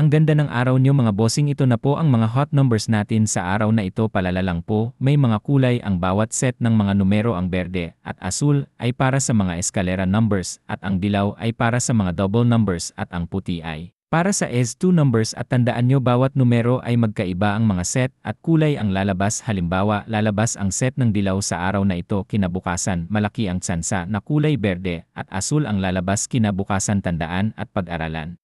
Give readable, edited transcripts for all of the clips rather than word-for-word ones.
Ang ganda ng araw niyo mga bossing, ito na po ang mga hot numbers natin sa araw na ito. Palala lang po, may mga kulay ang bawat set ng mga numero. Ang berde at asul ay para sa mga eskalera numbers at ang dilaw ay para sa mga double numbers at ang puti ay para sa S2 numbers. At tandaan nyo, bawat numero ay magkaiba ang mga set at kulay ang lalabas. Halimbawa, lalabas ang set ng dilaw sa araw na ito, kinabukasan malaki ang tsansa na kulay berde at asul ang lalabas kinabukasan. Tandaan at pag-aralan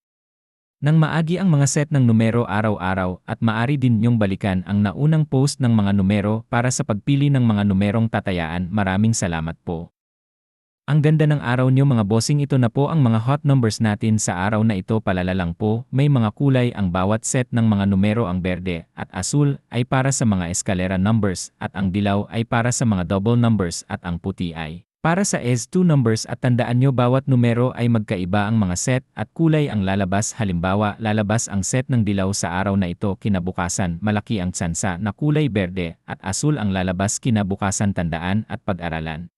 nang maagi ang mga set ng numero araw-araw at maaari din niyong balikan ang naunang post ng mga numero para sa pagpili ng mga numerong tatayaan. Maraming salamat po. Ang ganda ng araw niyo mga bossing, ito na po ang mga hot numbers natin sa araw na ito. Palala lang po, may mga kulay ang bawat set ng mga numero. Ang berde at asul ay para sa mga eskalera numbers at ang dilaw ay para sa mga double numbers at ang puti ay para sa S2 numbers. At tandaan nyo, bawat numero ay magkaiba ang mga set at kulay ang lalabas. Halimbawa, lalabas ang set ng dilaw sa araw na ito, kinabukasan malaki ang tsansa na kulay berde at asul ang lalabas kinabukasan. Tandaan at pag-aralan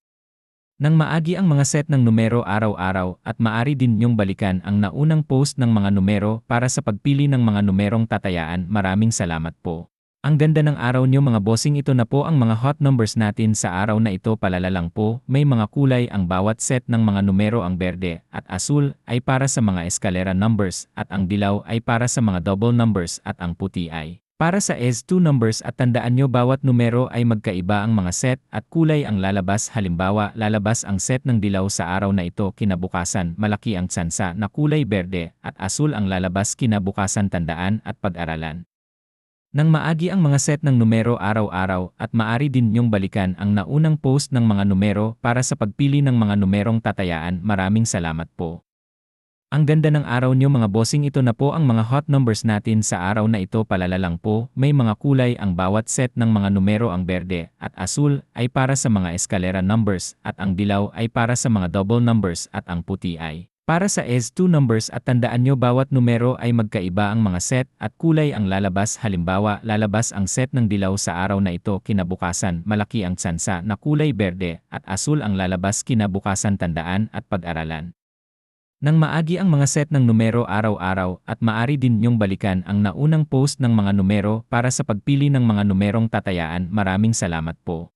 nang maagi ang mga set ng numero araw-araw at maaari din nyong balikan ang naunang post ng mga numero para sa pagpili ng mga numerong tatayaan. Maraming salamat po. Ang ganda ng araw niyo mga bossing, ito na po ang mga hot numbers natin sa araw na ito. Palala lang po, may mga kulay ang bawat set ng mga numero. Ang berde at asul ay para sa mga eskalera numbers at ang dilaw ay para sa mga double numbers at ang puti ay para sa S2 numbers. At tandaan nyo, bawat numero ay magkaiba ang mga set at kulay ang lalabas. Halimbawa, lalabas ang set ng dilaw sa araw na ito, kinabukasan malaki ang tsansa na kulay berde at asul ang lalabas kinabukasan. Tandaan at pag-aralan nang maagi ang mga set ng numero araw-araw at maaari din nyong balikan ang naunang post ng mga numero para sa pagpili ng mga numerong tatayaan. Maraming salamat po. Ang ganda ng araw niyo mga bossing, ito na po ang mga hot numbers natin sa araw na ito. Palala lang po, may mga kulay ang bawat set ng mga numero. Ang berde at asul ay para sa mga eskalera numbers at ang dilaw ay para sa mga double numbers at ang puti ay para sa S2 numbers. At tandaan nyo, bawat numero ay magkaiba ang mga set at kulay ang lalabas. Halimbawa, lalabas ang set ng dilaw sa araw na ito, kinabukasan malaki ang tsansa na kulay berde at asul ang lalabas kinabukasan. Tandaan at pag-aralan nang maagi ang mga set ng numero araw-araw at maaari din nyong balikan ang naunang post ng mga numero para sa pagpili ng mga numerong tatayaan. Maraming salamat po.